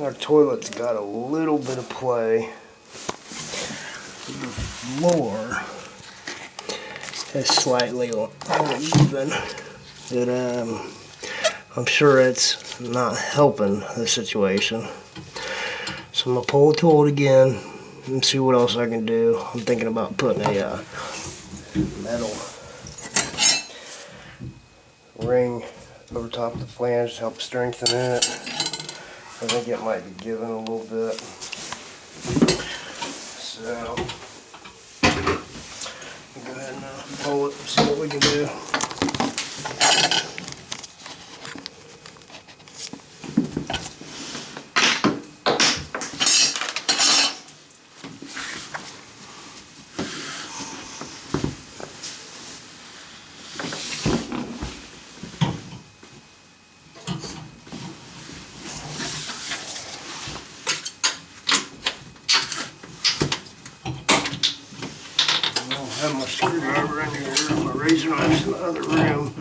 Our toilet's got a little bit of play. The floor is slightly uneven, but I'm sure it's not helping the situation. So I'm gonna pull the toilet again and see what else I can do. I'm thinking about putting a metal ring over top of the flange to help strengthen it. I think it might be giving a little bit. So, go ahead and pull it and see what we can do. I don't have my screwdriver in here, my razor knife's in the other room.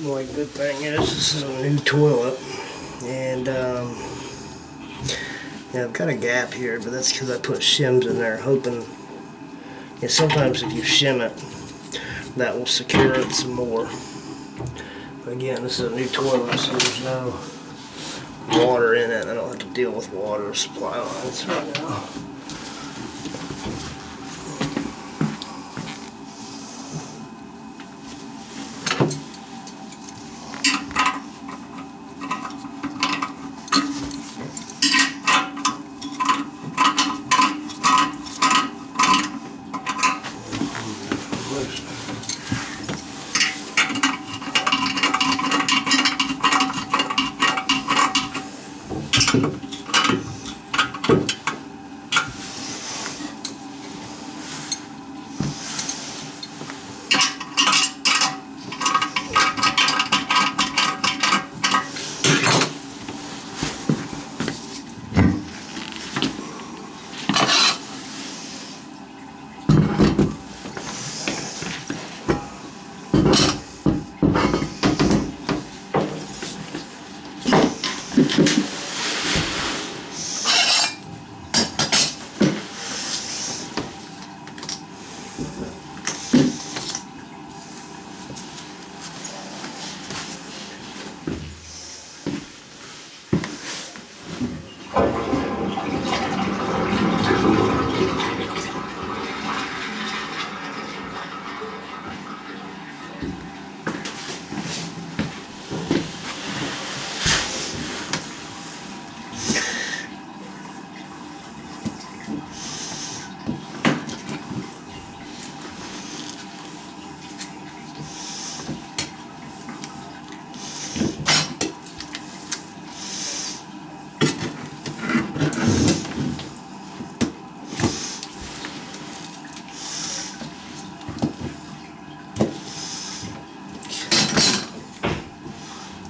The only good thing is this is a new toilet, and yeah, I've got a gap here, but that's because I put shims in there, hoping. And sometimes if you shim it, that will secure it some more. But again, this is a new toilet, so there's no water in it. I don't have to deal with water supply lines right now.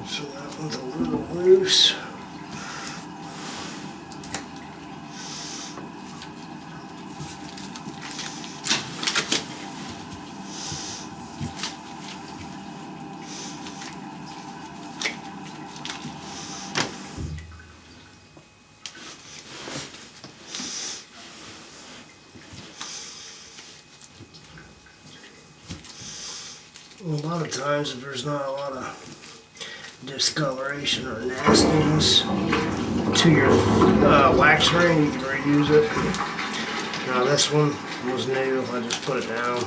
So that one's a little loose. A lot of times if there's not a lot of discoloration or nastiness to your wax ring, you can reuse it. Now this one was new, I just put it down.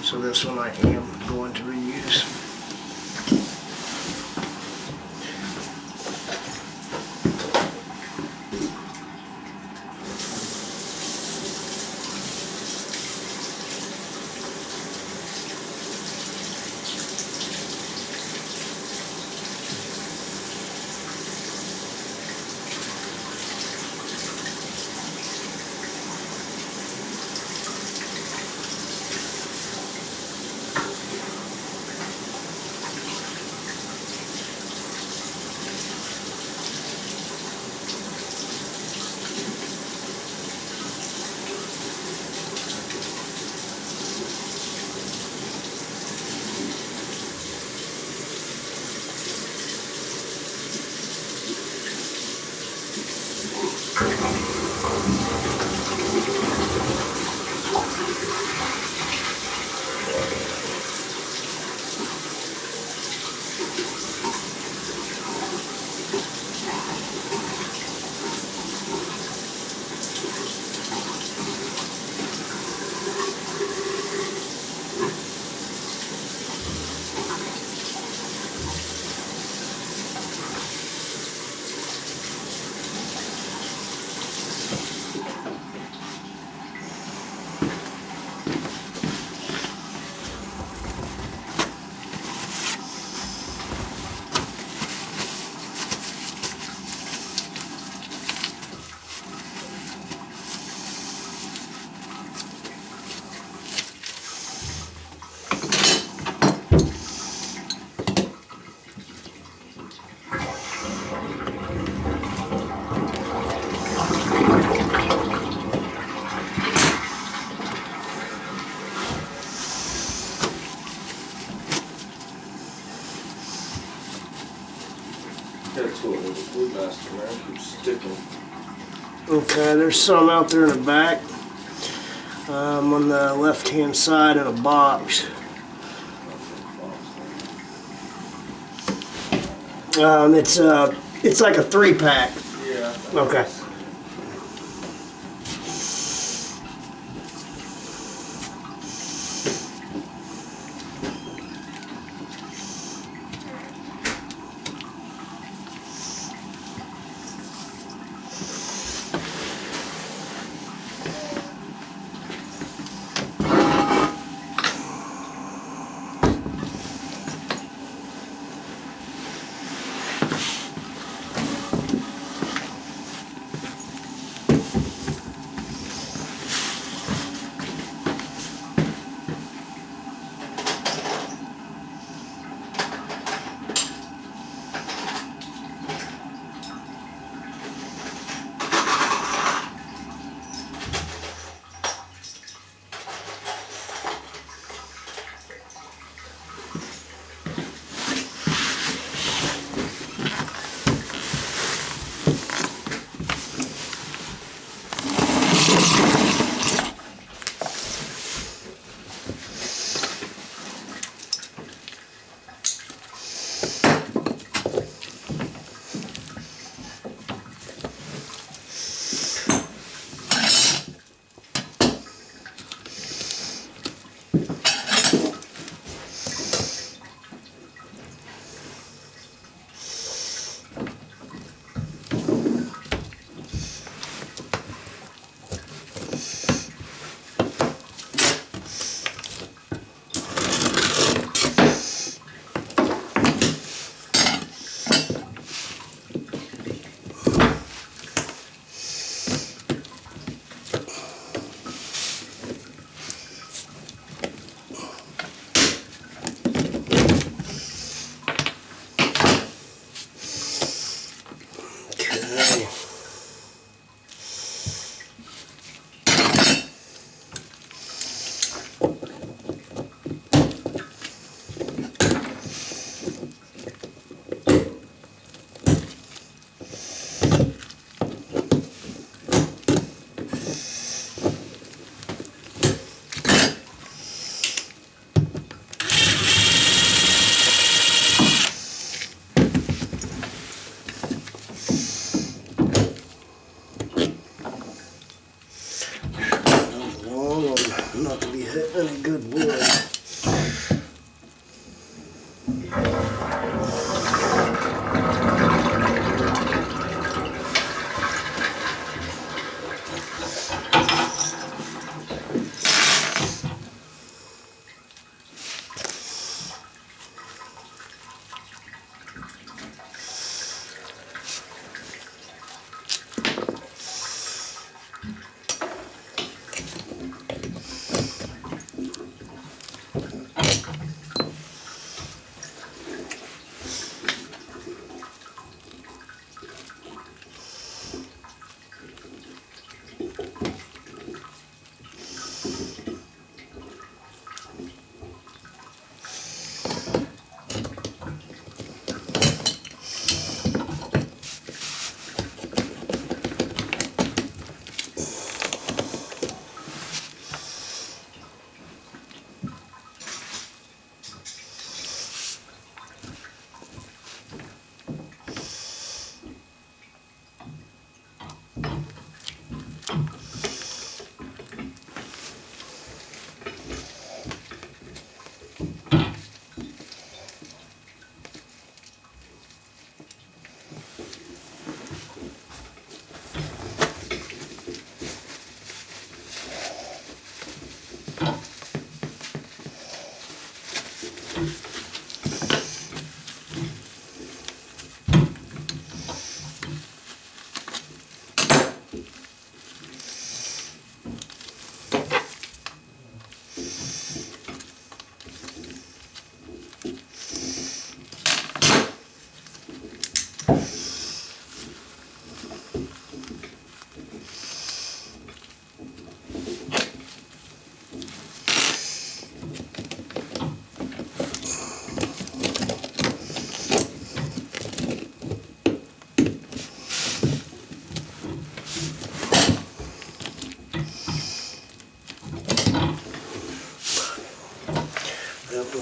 So this one I am going to reuse. that's what wood master, man. Keeps sticking. Okay, there's some out there in the back. On the left-hand side in a box. It's like a 3-pack. Yeah. Okay. Not to be hitting any good wood.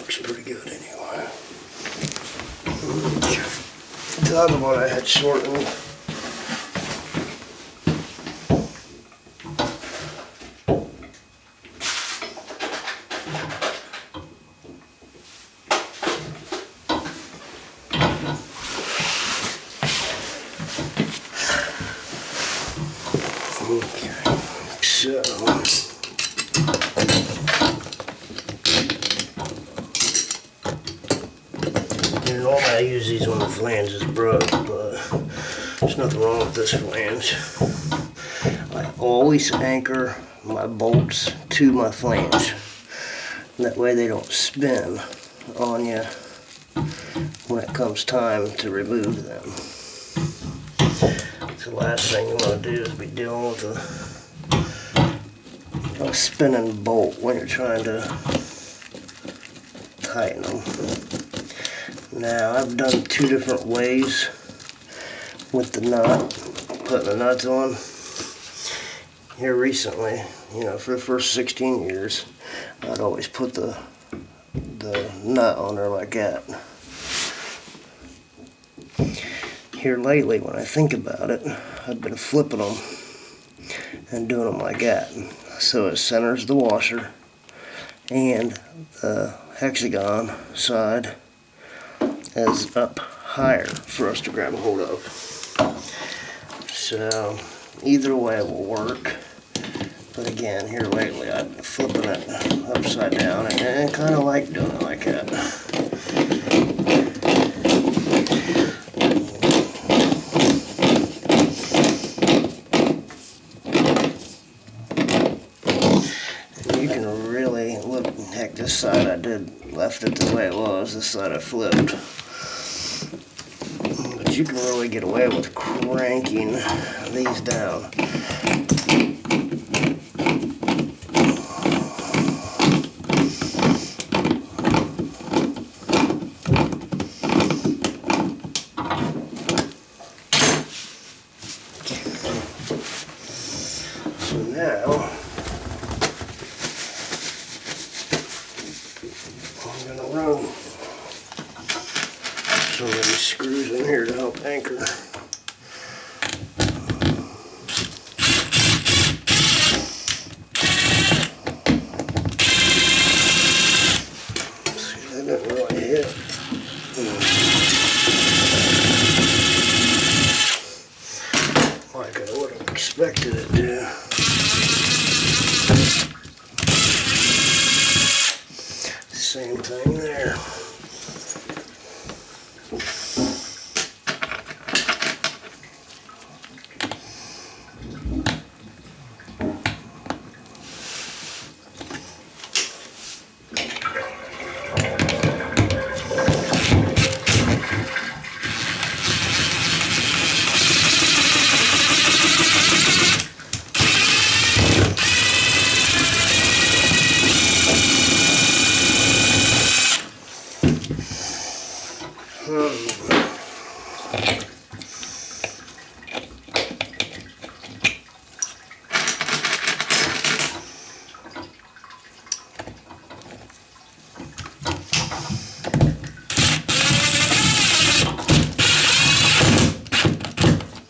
looks pretty good anyway. The other one I had shortened. Okay, so normally I use these when the flange is broke, but there's nothing wrong with this flange. I always anchor my bolts to my flange. That way they don't spin on you when it comes time to remove them. So the last thing you want to do is be dealing with a spinning bolt when you're trying to tighten them. Now I've done two different ways with the nut, putting the nuts on. Here recently, for the first 16 years, I'd always put the nut on there like that. Here lately, when I think about it, I've been flipping them and doing them like that. So it centers the washer and the hexagon side is up higher for us to grab a hold of. So either way will work. But again, here lately I've been flipping it upside down and I kind of like doing it like that. And you can really look, heck, this side I left it the way it was, this side I flipped. But you can really get away with cranking these down. So now, I'm going to run some of these screws in here to help anchor. See, they didn't really hit. Like I would have expected it to. Same thing there.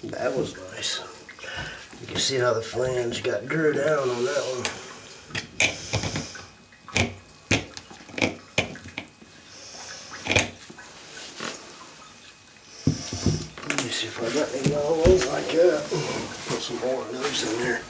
That was nice. You can see how the flange got drew down on that one. Let me see if I got any yellow ones like that. Put some more of those in there.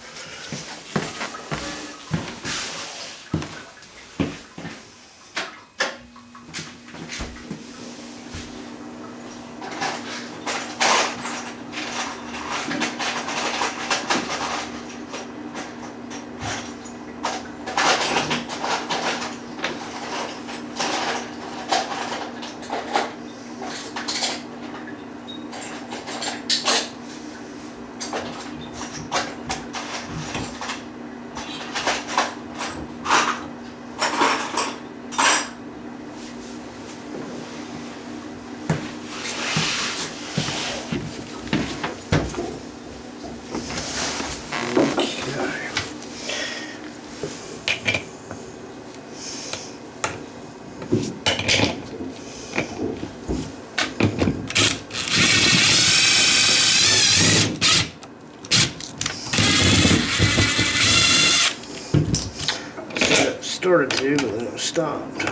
Started to, but then it stopped.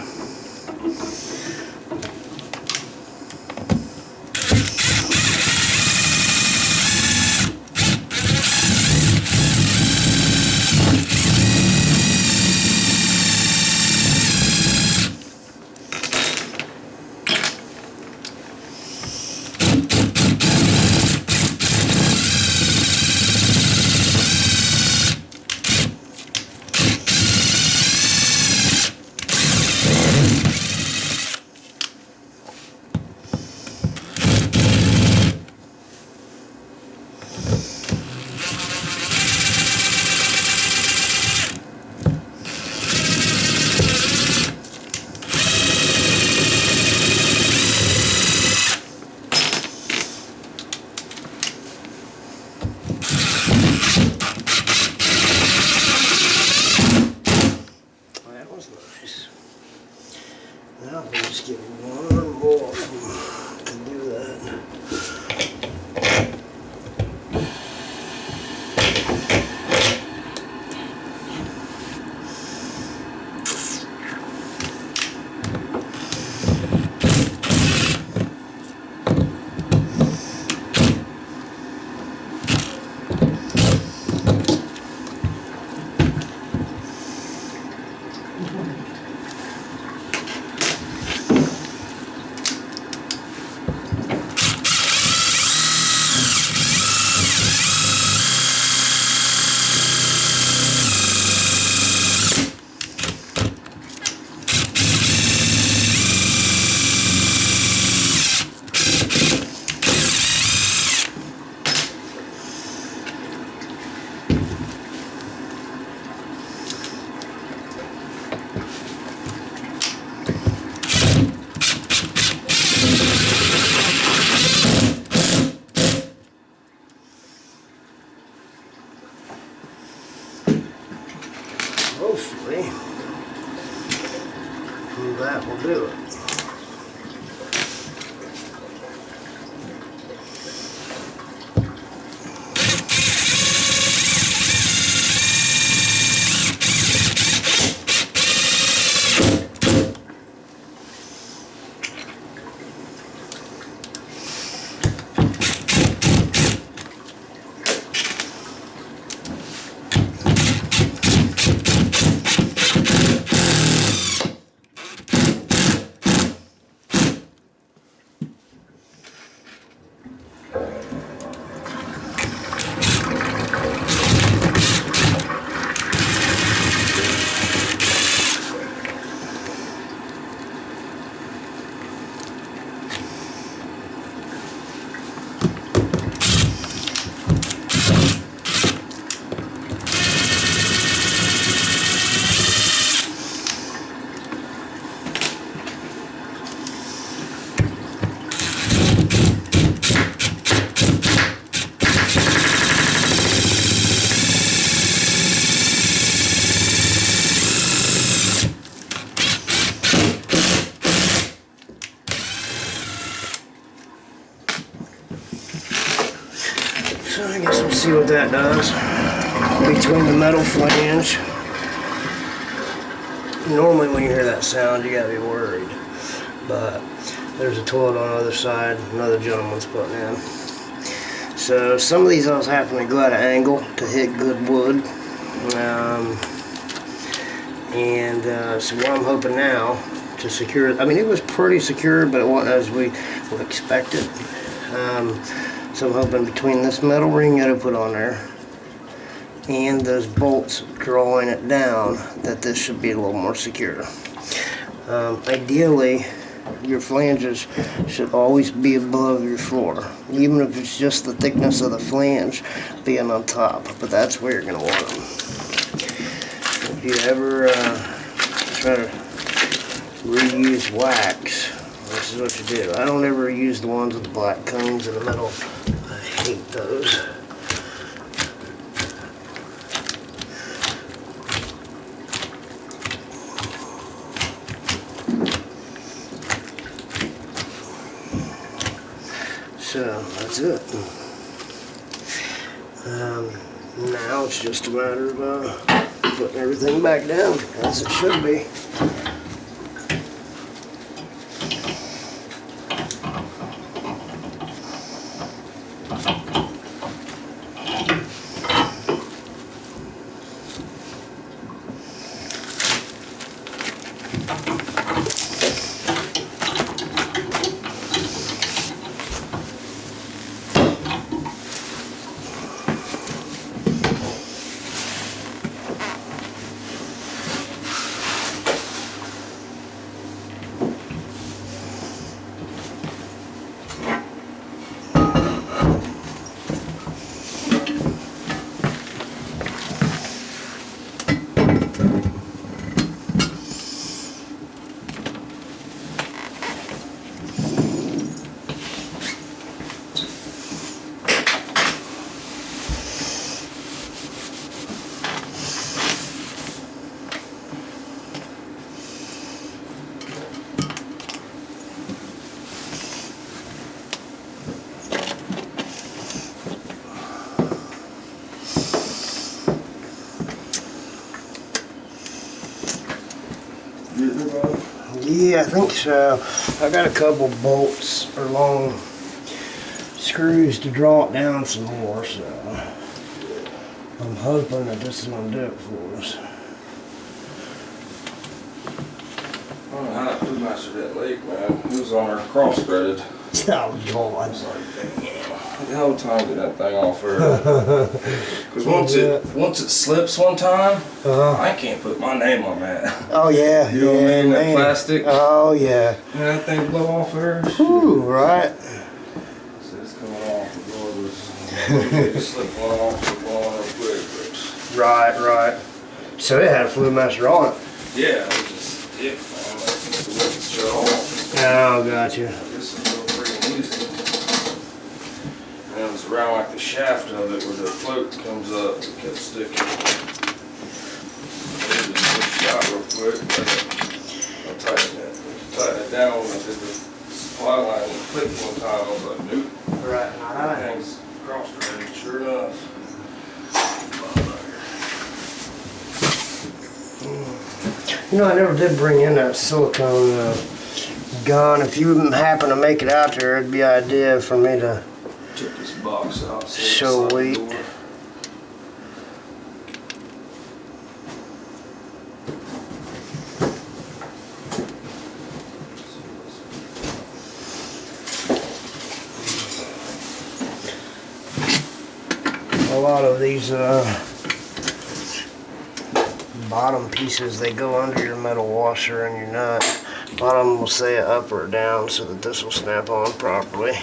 Now we just get one more to do that. Hopefully, that will do it. So I guess we'll see what that does between the metal flange. Normally when you hear that sound you gotta be worried, but there's a toilet on the other side another gentleman's putting in. So some of these I was having to go at an angle to hit good wood, so what I'm hoping now to secure it, I mean it was pretty secure but it wasn't as we would expect it. So I'm hoping between this metal ring that I put on there and those bolts drawing it down that this should be a little more secure. Ideally, your flanges should always be above your floor, even if it's just the thickness of the flange being on top, but that's where you're going to want them. If you ever try to reuse wax, this is what you do. I don't ever use the ones with the black cones in the middle. I hate those. So that's it. Now it's just a matter of putting everything back down as it should be. Yeah, I think so. I got a couple bolts or long screws to draw it down some more, so I'm hoping that this is going to do it for us. I don't know how that food master that lake, man. It was on our cross threaded. Oh, God. It's like, the whole time get that thing off her. Because once it slips one time, I can't put my name on that. Oh, yeah. You know what I mean? That man. plastic. Oh, yeah. And that thing blow off her. Ooh, right. So it's coming off regardless. Just slip one off the ball real quick. But Right. So it had a fluid master on it. yeah, it was just man. Like, the way it's shut off. Oh, gotcha. This is real freaking easy. And it's around like the shaft of it where the float comes up, it gets sticky. Maybe just push it out real quick. I'll tighten it. Tighten it down when I did the supply line and clip one time. I was like, nope. Right. That thing's cross-threaded, sure enough. You know, I never did bring in that silicone gun. If you happen to make it out there, it'd be an idea for me to Took this box out. show weight. A lot of these bottom pieces, they go under your metal washer and your nut. A lot of them will say up or down so that this will snap on properly.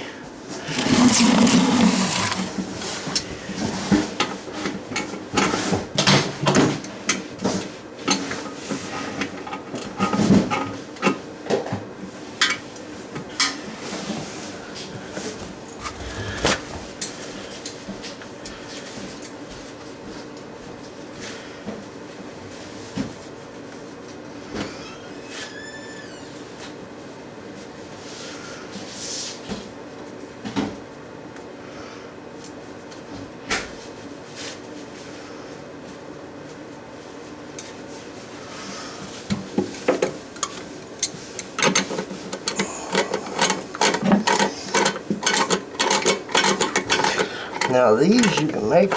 Now these you can make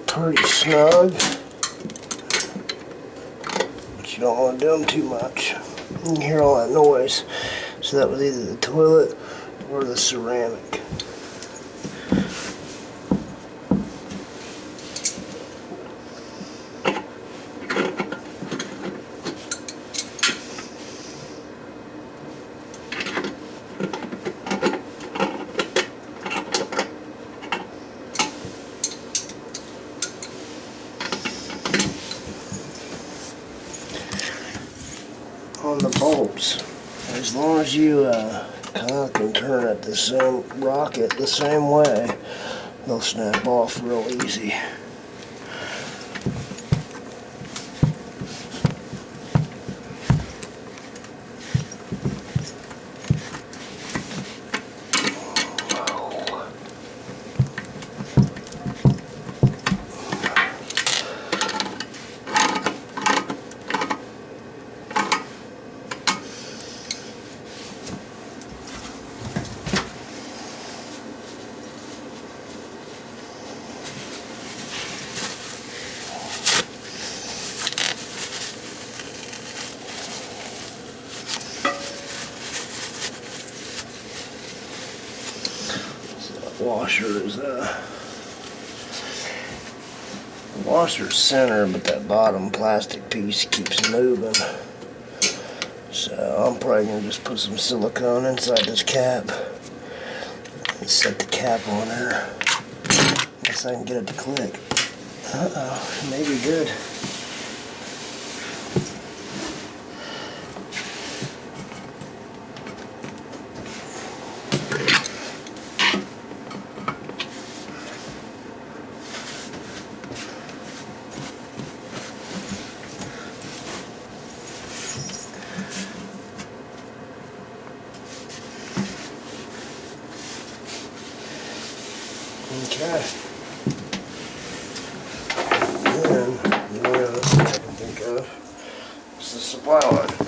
pretty snug, but you don't want to do them too much. You can hear all that noise. So that was either the toilet or the ceramic. On the bolts, as long as you kind of can turn it the same, rock it the same way, they'll snap off real easy. washer's center, but that bottom plastic piece keeps moving. So I'm probably gonna just put some silicone inside this cap and set the cap on there. Guess I can get it to click. Uh-oh, maybe good. Okay. And then the only other thing I can think of is the supply line.